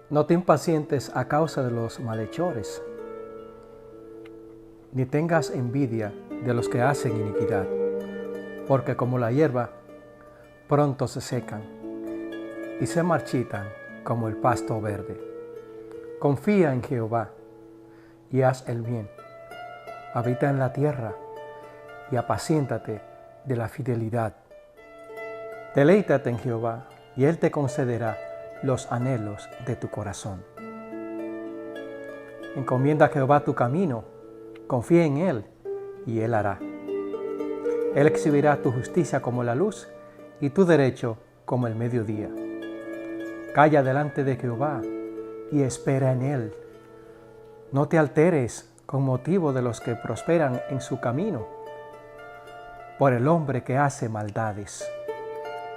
No te impacientes a causa de los malhechores, ni tengas envidia de los que hacen iniquidad, porque como la hierba, pronto se secan y se marchitan como el pasto verde. Confía en Jehová y haz el bien. Habita en la tierra y apaciéntate de la fidelidad. Deleítate en Jehová y Él te concederá los anhelos de tu corazón. Encomienda a Jehová tu camino, confía en Él y Él hará. Él exhibirá tu justicia como la luz y tu derecho como el mediodía. Calla delante de Jehová y espera en Él. No te alteres con motivo de los que prosperan en su camino, por el hombre que hace maldades.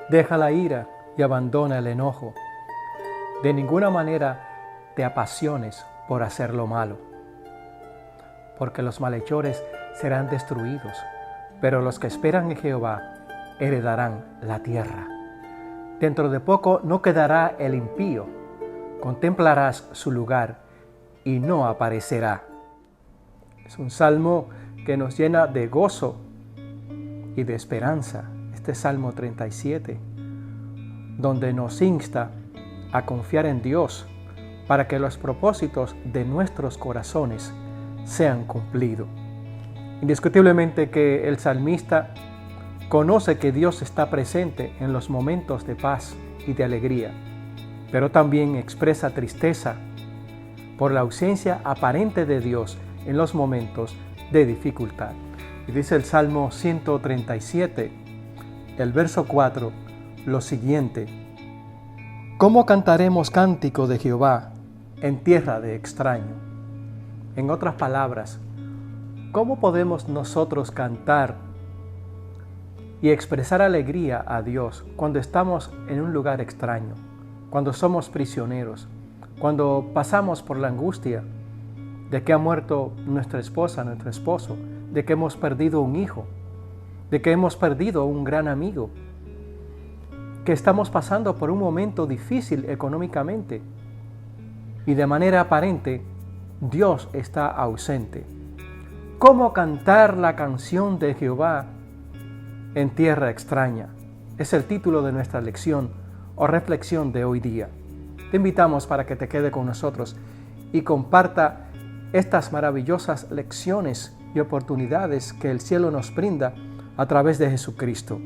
Deja la ira y abandona el enojo. De ninguna manera te apasiones por hacer lo malo, porque los malhechores serán destruidos, pero los que esperan en Jehová heredarán la tierra. Dentro de poco no quedará el impío, contemplarás su lugar y no aparecerá. Es un salmo que nos llena de gozo y de esperanza. Este Salmo 37, donde nos insta a confiar en Dios para que los propósitos de nuestros corazones sean cumplidos. Indiscutiblemente que el salmista conoce que Dios está presente en los momentos de paz y de alegría, pero también expresa tristeza por la ausencia aparente de Dios en los momentos de dificultad. Y dice el Salmo 137, el verso 4, lo siguiente: ¿Cómo cantaremos cántico de Jehová en tierra de extraño? En otras palabras, ¿cómo podemos nosotros cantar y expresar alegría a Dios cuando estamos en un lugar extraño, cuando somos prisioneros, cuando pasamos por la angustia de que ha muerto nuestra esposa, nuestro esposo, de que hemos perdido un hijo, de que hemos perdido un gran amigo, que estamos pasando por un momento difícil económicamente y de manera aparente Dios está ausente? ¿Cómo cantar la canción de Jehová en tierra extraña? Es el título de nuestra lección o reflexión de hoy día. Te invitamos para que te quede con nosotros y comparta estas maravillosas lecciones y oportunidades que el cielo nos brinda a través de Jesucristo.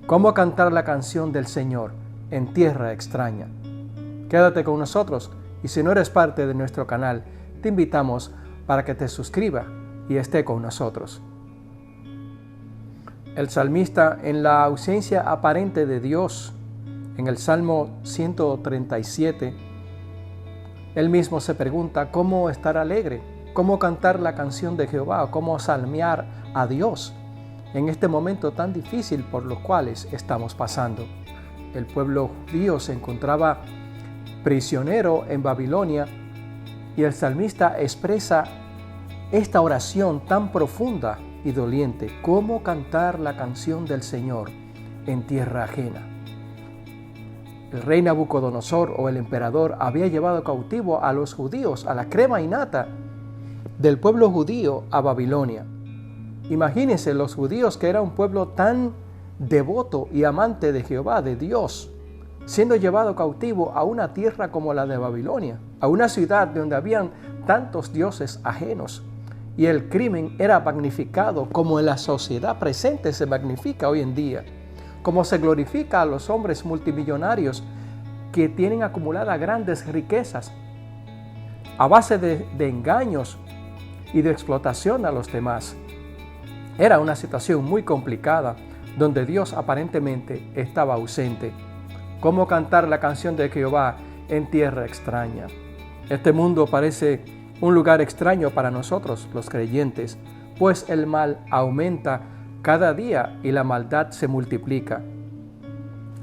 ¿Cómo cantar la canción del Señor en tierra extraña? Quédate con nosotros y si no eres parte de nuestro canal, te invitamos para que te suscribas y esté con nosotros. El salmista, en la ausencia aparente de Dios, en el Salmo 137, él mismo se pregunta cómo estar alegre, cómo cantar la canción de Jehová, cómo salmear a Dios en este momento tan difícil por los cuales estamos pasando. El pueblo judío se encontraba prisionero en Babilonia y el salmista expresa esta oración tan profunda y doliente: ¿cómo cantar la canción del Señor en tierra ajena? El rey Nabucodonosor o el emperador había llevado cautivo a los judíos, a la crema innata del pueblo judío, a Babilonia. Imagínense los judíos, que era un pueblo tan devoto y amante de Jehová, de Dios, siendo llevado cautivo a una tierra como la de Babilonia, a una ciudad donde habían tantos dioses ajenos. Y el crimen era magnificado como en la sociedad presente se magnifica hoy en día, como se glorifica a los hombres multimillonarios que tienen acumuladas grandes riquezas a base de engaños y de explotación a los demás. Era una situación muy complicada donde Dios aparentemente estaba ausente. ¿Cómo cantar la canción de Jehová en tierra extraña? Este mundo parece un lugar extraño para nosotros, los creyentes, pues el mal aumenta cada día y la maldad se multiplica.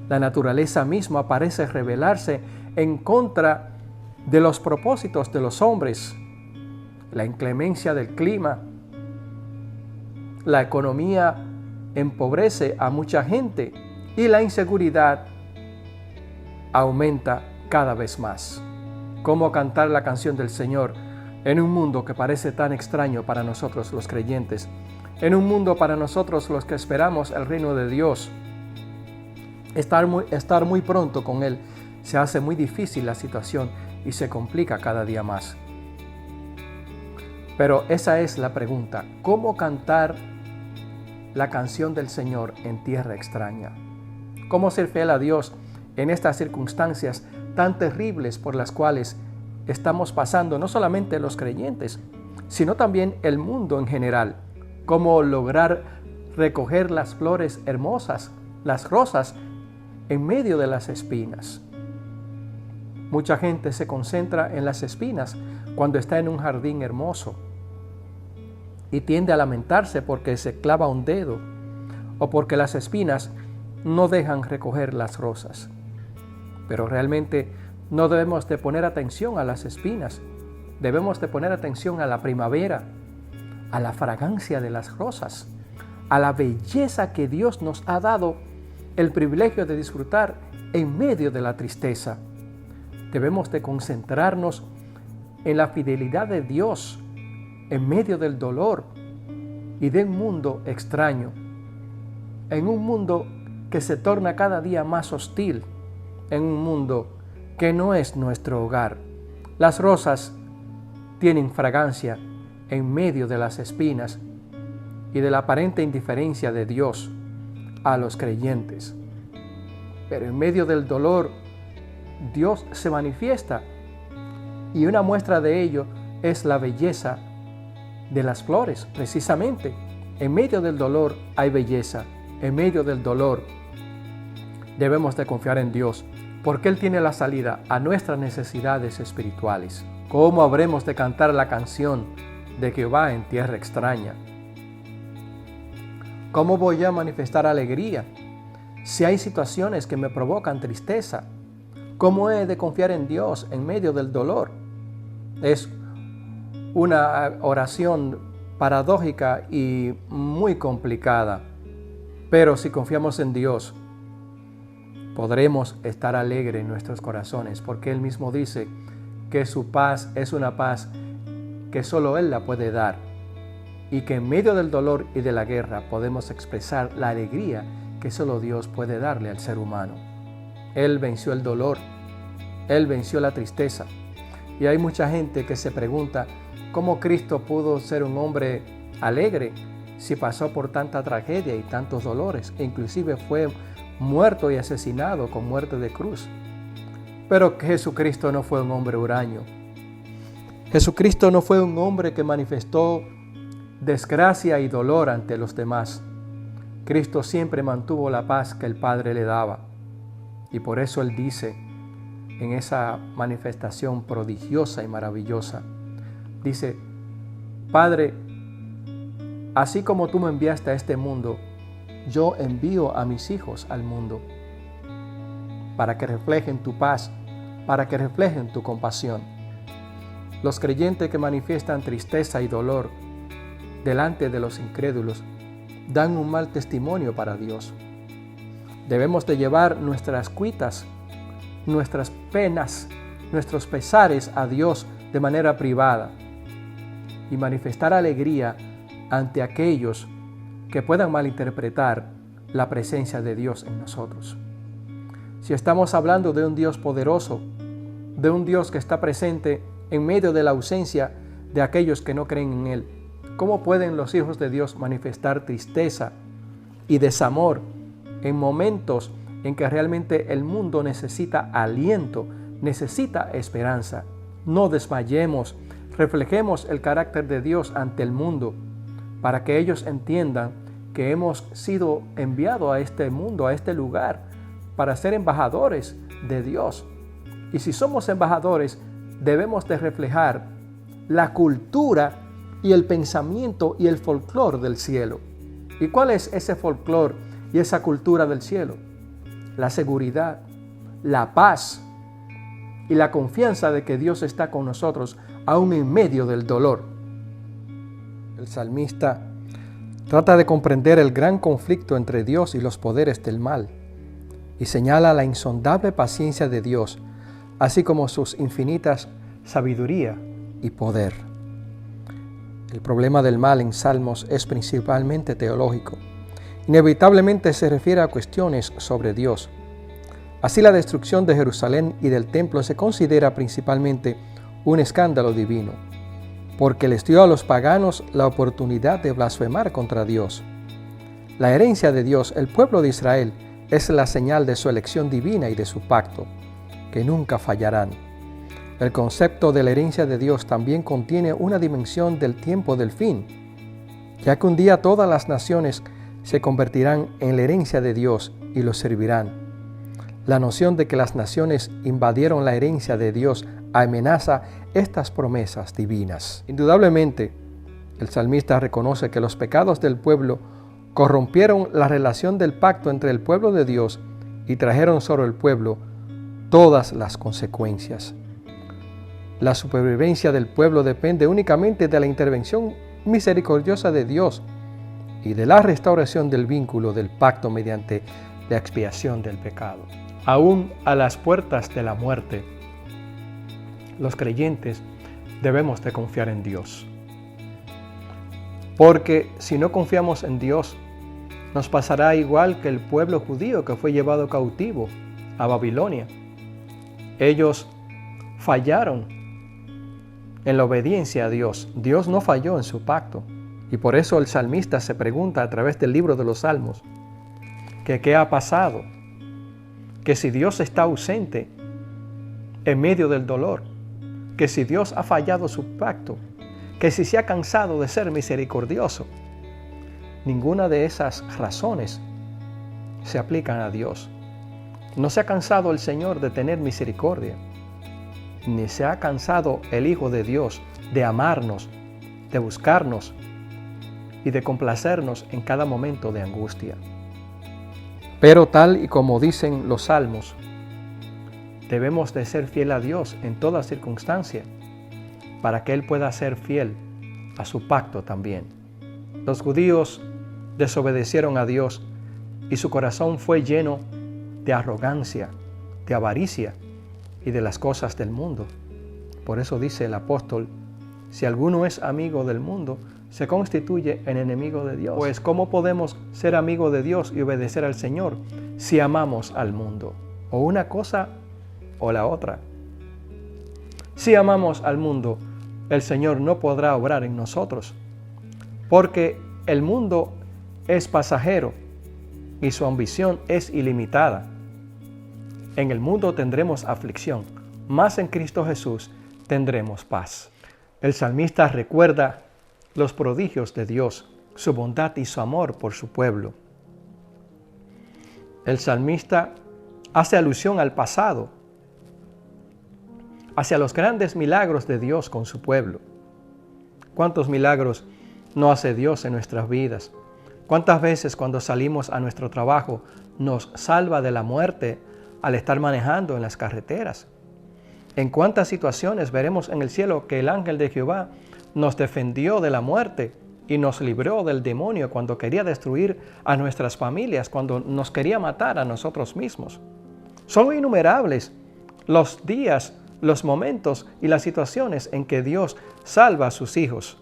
La naturaleza misma parece rebelarse en contra de los propósitos de los hombres. La inclemencia del clima, la economía empobrece a mucha gente y la inseguridad aumenta cada vez más. cómo cantar la canción del Señor en un mundo que parece tan extraño para nosotros los creyentes, en un mundo para nosotros los que esperamos el reino de Dios. Estar muy pronto con Él se hace muy difícil la situación y se complica cada día más. Pero esa es la pregunta: ¿cómo cantar la canción del Señor en tierra extraña? ¿Cómo ser fiel a Dios en estas circunstancias tan terribles por las cuales estamos pasando, no solamente los creyentes, sino también el mundo en general? ¿Cómo lograr recoger las flores hermosas, las rosas, en medio de las espinas? Mucha gente se concentra en las espinas cuando está en un jardín hermoso y tiende a lamentarse porque se clava un dedo o porque las espinas no dejan recoger las rosas. Pero realmente no debemos de poner atención a las espinas, debemos de poner atención a la primavera, a la fragancia de las rosas, a la belleza que Dios nos ha dado el privilegio de disfrutar en medio de la tristeza. Debemos de concentrarnos en la fidelidad de Dios en medio del dolor y de un mundo extraño, en un mundo que se torna cada día más hostil, en un mundo que no es nuestro hogar. Las rosas tienen fragancia en medio de las espinas y de la aparente indiferencia de Dios a los creyentes. Pero en medio del dolor, Dios se manifiesta, y una muestra de ello es la belleza de las flores. Precisamente, en medio del dolor hay belleza. En medio del dolor debemos de confiar en Dios, porque Él tiene la salida a nuestras necesidades espirituales. ¿Cómo habremos de cantar la canción de Jehová en tierra extraña? ¿Cómo voy a manifestar alegría si hay situaciones que me provocan tristeza? ¿Cómo he de confiar en Dios en medio del dolor? Es una oración paradójica y muy complicada, pero si confiamos en Dios, podremos estar alegres en nuestros corazones, porque Él mismo dice que su paz es una paz que solo Él la puede dar, y que en medio del dolor y de la guerra podemos expresar la alegría que solo Dios puede darle al ser humano. Él venció el dolor, Él venció la tristeza, y hay mucha gente que se pregunta cómo Cristo pudo ser un hombre alegre si pasó por tanta tragedia y tantos dolores, e inclusive fue muerto y asesinado con muerte de cruz. Pero Jesucristo no fue un hombre huraño. Jesucristo no fue un hombre que manifestó desgracia y dolor ante los demás. Cristo siempre mantuvo la paz que el Padre le daba. Y por eso Él dice en esa manifestación prodigiosa y maravillosa, dice: Padre, así como tú me enviaste a este mundo, yo envío a mis hijos al mundo, para que reflejen tu paz, para que reflejen tu compasión. Los creyentes que manifiestan tristeza y dolor delante de los incrédulos dan un mal testimonio para Dios. Debemos de llevar nuestras cuitas, nuestras penas, nuestros pesares a Dios de manera privada y manifestar alegría ante aquellos que puedan malinterpretar la presencia de Dios en nosotros. Si estamos hablando de un Dios poderoso, de un Dios que está presente en medio de la ausencia de aquellos que no creen en Él, ¿cómo pueden los hijos de Dios manifestar tristeza y desamor en momentos en que realmente el mundo necesita aliento, necesita esperanza? No desmayemos, reflejemos el carácter de Dios ante el mundo, para que ellos entiendan que hemos sido enviados a este mundo, a este lugar, para ser embajadores de Dios. Y si somos embajadores, debemos de reflejar la cultura y el pensamiento y el folclore del cielo. ¿Y cuál es ese folclore y esa cultura del cielo? La seguridad, la paz y la confianza de que Dios está con nosotros aún en medio del dolor. El salmista trata de comprender el gran conflicto entre Dios y los poderes del mal y señala la insondable paciencia de Dios, así como sus infinitas sabiduría y poder. El problema del mal en Salmos es principalmente teológico. Inevitablemente se refiere a cuestiones sobre Dios. Así, la destrucción de Jerusalén y del templo se considera principalmente un escándalo divino, porque les dio a los paganos la oportunidad de blasfemar contra Dios. La herencia de Dios, el pueblo de Israel, es la señal de su elección divina y de su pacto, que nunca fallarán. El concepto de la herencia de Dios también contiene una dimensión del tiempo del fin, ya que un día todas las naciones se convertirán en la herencia de Dios y lo servirán. La noción de que las naciones invadieron la herencia de Dios amenaza estas promesas divinas. Indudablemente, el salmista reconoce que los pecados del pueblo corrompieron la relación del pacto entre el pueblo de Dios y trajeron sobre el pueblo todas las consecuencias. La supervivencia del pueblo depende únicamente de la intervención misericordiosa de Dios y de la restauración del vínculo del pacto mediante la expiación del pecado. Aún a las puertas de la muerte, los creyentes debemos de confiar en Dios. Porque si no confiamos en Dios, nos pasará igual que el pueblo judío que fue llevado cautivo a Babilonia. Ellos fallaron en la obediencia a Dios. Dios no falló en su pacto. Y por eso el salmista se pregunta a través del libro de los Salmos, que qué ha pasado, que si Dios está ausente en medio del dolor, que si Dios ha fallado su pacto, que si se ha cansado de ser misericordioso. Ninguna de esas razones se aplican a Dios. No se ha cansado el Señor de tener misericordia, ni se ha cansado el Hijo de Dios de amarnos, de buscarnos y de complacernos en cada momento de angustia. Pero tal y como dicen los salmos, debemos de ser fiel a Dios en toda circunstancia, para que Él pueda ser fiel a su pacto también. Los judíos desobedecieron a Dios y su corazón fue lleno de arrogancia, de avaricia y de las cosas del mundo. Por eso dice el apóstol, si alguno es amigo del mundo, se constituye en enemigo de Dios. Pues ¿cómo podemos ser amigos de Dios y obedecer al Señor si amamos al mundo? O una cosa o la otra. Si amamos al mundo, el Señor no podrá obrar en nosotros, porque el mundo es pasajero y su ambición es ilimitada. En el mundo tendremos aflicción, mas en Cristo Jesús tendremos paz. El salmista recuerda los prodigios de Dios, su bondad y su amor por su pueblo. El salmista hace alusión al pasado, hacia los grandes milagros de Dios con su pueblo. ¿Cuántos milagros no hace Dios en nuestras vidas? ¿Cuántas veces cuando salimos a nuestro trabajo nos salva de la muerte al estar manejando en las carreteras? ¿En cuántas situaciones veremos en el cielo que el ángel de Jehová nos defendió de la muerte y nos libró del demonio cuando quería destruir a nuestras familias, cuando nos quería matar a nosotros mismos? Son innumerables los días, los momentos y las situaciones en que Dios salva a sus hijos.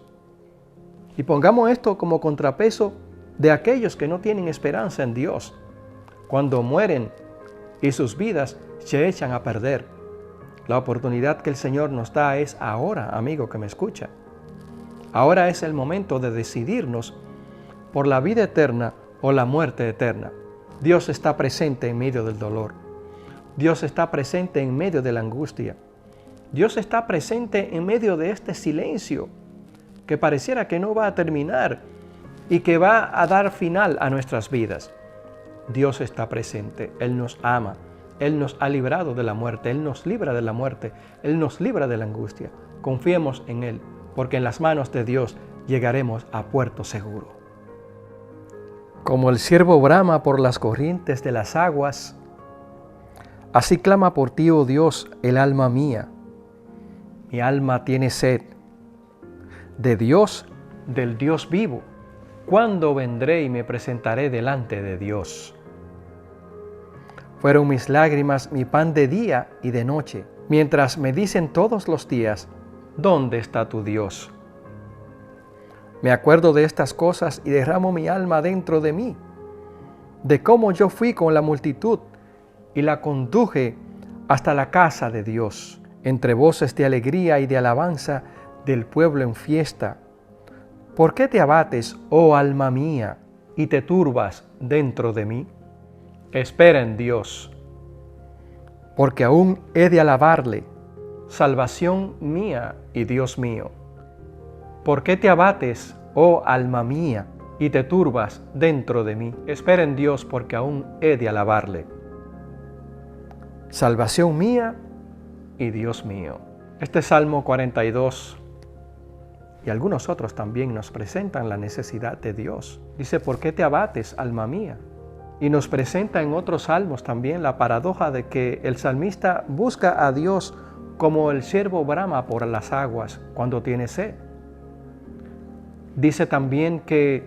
Y pongamos esto como contrapeso de aquellos que no tienen esperanza en Dios, cuando mueren y sus vidas se echan a perder. La oportunidad que el Señor nos da es ahora, amigo que me escucha. Ahora es el momento de decidirnos por la vida eterna o la muerte eterna. Dios está presente en medio del dolor. Dios está presente en medio de la angustia. Dios está presente en medio de este silencio que pareciera que no va a terminar y que va a dar final a nuestras vidas. Dios está presente, Él nos ama, Él nos ha librado de la muerte, Él nos libra de la muerte, Él nos libra de la angustia. Confiemos en Él, porque en las manos de Dios llegaremos a puerto seguro. Como el ciervo brama por las corrientes de las aguas, así clama por ti, oh Dios, el alma mía. Mi alma tiene sed de Dios, del Dios vivo. ¿Cuándo vendré y me presentaré delante de Dios? Fueron mis lágrimas mi pan de día y de noche, mientras me dicen todos los días, ¿dónde está tu Dios? Me acuerdo de estas cosas y derramo mi alma dentro de mí, de cómo yo fui con la multitud y la conduje hasta la casa de Dios, entre voces de alegría y de alabanza del pueblo en fiesta. ¿Por qué te abates, oh alma mía, y te turbas dentro de mí? Espera en Dios, porque aún he de alabarle, salvación mía y Dios mío. ¿Por qué te abates, oh alma mía, y te turbas dentro de mí? Espera en Dios, porque aún he de alabarle. Salvación mía y Dios mío. Este Salmo 42 y algunos otros también nos presentan la necesidad de Dios. Dice, ¿por qué te abates, alma mía? Y nos presenta en otros salmos también la paradoja de que el salmista busca a Dios como el ciervo brama por las aguas cuando tiene sed. Dice también que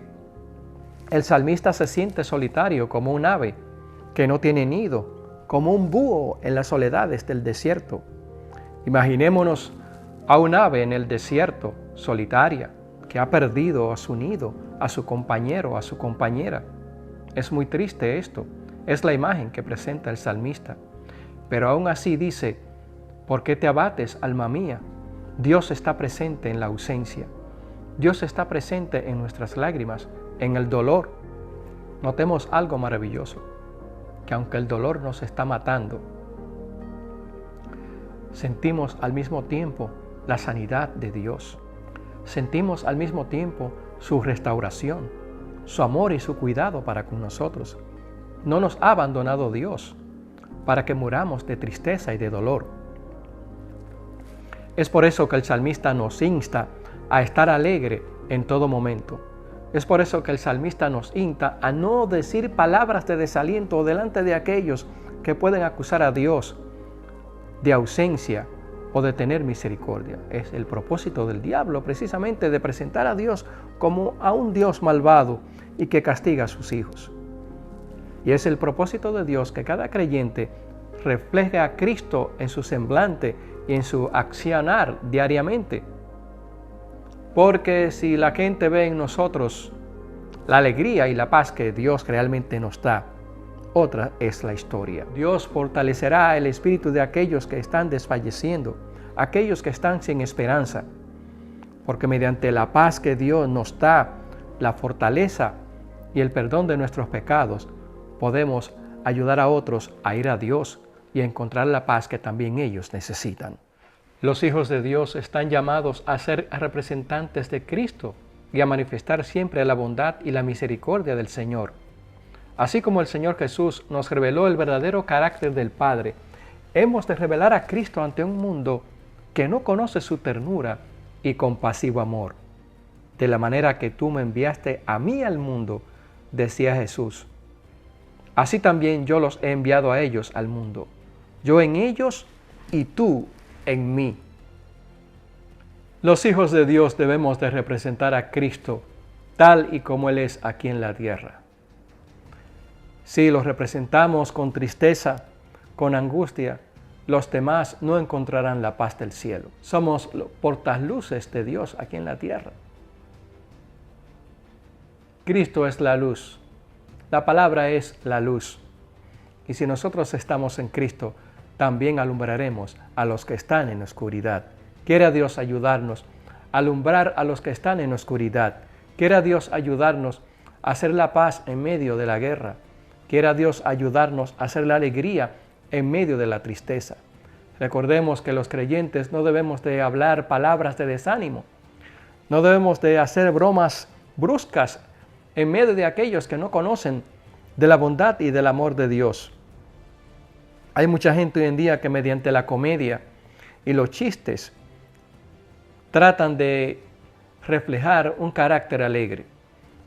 el salmista se siente solitario como un ave que no tiene nido, como un búho en las soledades del desierto. Imaginémonos a un ave en el desierto, solitaria, que ha perdido a su nido, a su compañero, a su compañera. Es muy triste esto, es la imagen que presenta el salmista. Pero aún así dice, ¿por qué te abates, alma mía? Dios está presente en la ausencia. Dios está presente en nuestras lágrimas, en el dolor. Notemos algo maravilloso, que aunque el dolor nos está matando, sentimos al mismo tiempo la sanidad de Dios. Sentimos al mismo tiempo su restauración, su amor y su cuidado para con nosotros. No nos ha abandonado Dios para que muramos de tristeza y de dolor. Es por eso que el salmista nos insta a estar alegre en todo momento. Es por eso que el salmista nos insta a no decir palabras de desaliento delante de aquellos que pueden acusar a Dios de ausencia o de tener misericordia. Es el propósito del diablo precisamente de presentar a Dios como a un Dios malvado y que castiga a sus hijos. Y es el propósito de Dios que cada creyente refleje a Cristo en su semblante y en su accionar diariamente. Porque si la gente ve en nosotros la alegría y la paz que Dios realmente nos da, otra es la historia. Dios fortalecerá el espíritu de aquellos que están desfalleciendo, aquellos que están sin esperanza, porque mediante la paz que Dios nos da, la fortaleza y el perdón de nuestros pecados, podemos ayudar a otros a ir a Dios y a encontrar la paz que también ellos necesitan. Los hijos de Dios están llamados a ser representantes de Cristo y a manifestar siempre la bondad y la misericordia del Señor. Así como el Señor Jesús nos reveló el verdadero carácter del Padre, hemos de revelar a Cristo ante un mundo que no conoce su ternura y compasivo amor. De la manera que tú me enviaste a mí al mundo, decía Jesús, así también yo los he enviado a ellos al mundo. Yo en ellos y tú en mí. Los hijos de Dios debemos de representar a Cristo tal y como Él es aquí en la tierra. Si los representamos con tristeza, con angustia, los demás no encontrarán la paz del cielo. Somos los portaluces de Dios aquí en la tierra. Cristo es la luz. La palabra es la luz. Y si nosotros estamos en Cristo, también alumbraremos a los que están en oscuridad. Quiera Dios ayudarnos a alumbrar a los que están en oscuridad. Quiera Dios ayudarnos a hacer la paz en medio de la guerra. Quiera Dios ayudarnos a hacer la alegría en medio de la tristeza. Recordemos que los creyentes no debemos de hablar palabras de desánimo. No debemos de hacer bromas bruscas en medio de aquellos que no conocen de la bondad y del amor de Dios. Hay mucha gente hoy en día que mediante la comedia y los chistes tratan de reflejar un carácter alegre.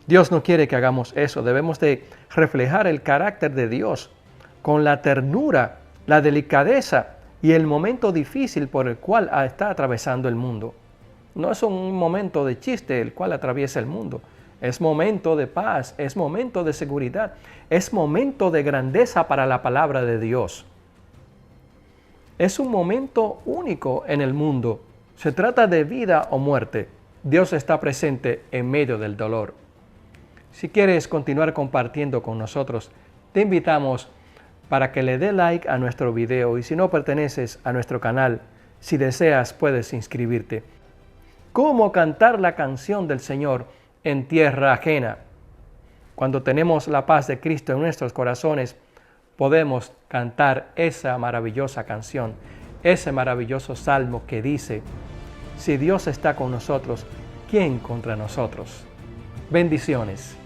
Dios no quiere que hagamos eso. Debemos de reflejar el carácter de Dios con la ternura, la delicadeza y el momento difícil por el cual está atravesando el mundo. No es un momento de chiste el cual atraviesa el mundo. Es momento de paz, es momento de seguridad, es momento de grandeza para la palabra de Dios. Es un momento único en el mundo. Se trata de vida o muerte. Dios está presente en medio del dolor. Si quieres continuar compartiendo con nosotros, te invitamos para que le dé like a nuestro video y si no perteneces a nuestro canal, si deseas puedes inscribirte. ¿Cómo cantar la canción del Señor en tierra ajena? Cuando tenemos la paz de Cristo en nuestros corazones, podemos cantar esa maravillosa canción, ese maravilloso salmo que dice: si Dios está con nosotros, ¿quién contra nosotros? Bendiciones.